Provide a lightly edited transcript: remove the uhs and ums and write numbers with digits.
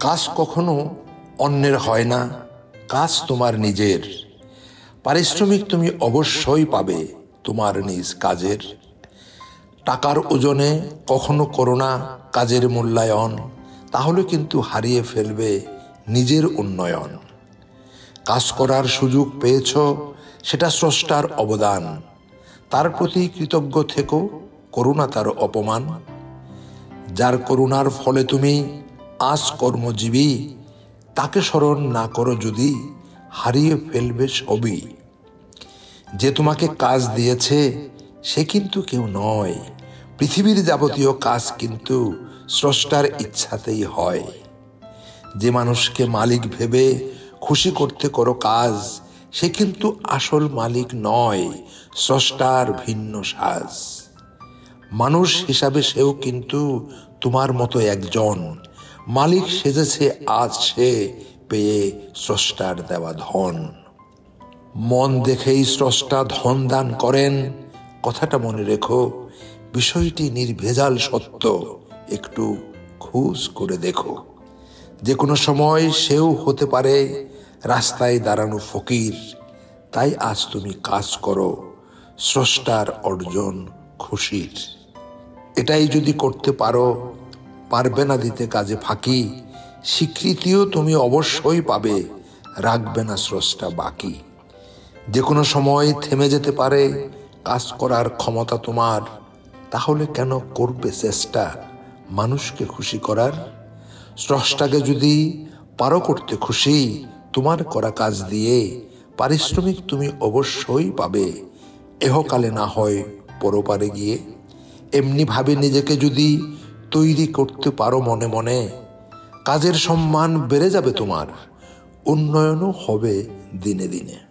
কাজ কখনো অন্যের হয় না, কাজ তোমার নিজের। পারিশ্রমিক তুমি অবশ্যই পাবে তোমার নিজ কাজের। টাকার ওজনে কখনো করো না কাজের মূল্যায়ন, তাহলে কিন্তু হারিয়ে ফেলবে নিজের উন্নয়ন। কাজ করার সুযোগ পেয়েছ, সেটা স্রষ্টার অবদান। তার প্রতি কৃতজ্ঞ থেকো, করো না তার অপমান। যার করুণার ফলে তুমি আজ কর্মজীবী, তাকে স্মরণ না করো যদি, হারিয়ে ফেলবে সবই। যে তোমাকে কাজ দিয়েছে সে কিন্তু কেউ নয়, পৃথিবীর যাবতীয় কাজ কিন্তু স্রষ্টার ইচ্ছাতেই হয়। যে মানুষকে মালিক ভেবে খুশি করতে করো কাজ, সে কিন্তু আসল মালিক নয়, স্রষ্টার ভিন্ন সাজ। মানুষ হিসাবে সেও কিন্তু তোমার মতো একজন, মালিক সেজেছে আজ সে পেয়ে স্রষ্টার দেওয়া ধন। মন দেখেই স্রষ্টা ধন দান করেন, কথাটা মনে রেখো। বিষয়টি নির্ভেজাল সত্য, একটু খোঁজ করে দেখো। যে কোনো সময় সেও হতে পারে রাস্তায় দাঁড়ানো ফকির। তাই আজ তুমি কাজ করো স্রষ্টার অর্জন খুশির। এটাই যদি করতে পারো, পারবে না দিতে কাজে ফাঁকি। স্বীকৃতিও তুমি অবশ্যই পাবে, রাখবে না স্রষ্টা বাকি। যে কোনো সময় থেমে যেতে পারে কাজ করার ক্ষমতা তোমার, তাহলে কেন করবে চেষ্টা মানুষকে খুশি করার? স্রষ্টাকে যদি পারো করতে খুশি তোমার করা কাজ দিয়ে, পারিশ্রমিক তুমি অবশ্যই পাবে, এহকালে না হয় পরপারে গিয়ে। এমনি ভাবে নিজেকে যদি তৈরি করতে পারো মনে মনে, কাজের সম্মান বেড়ে যাবে তোমার, উন্নয়নও হবে দিনে দিনে।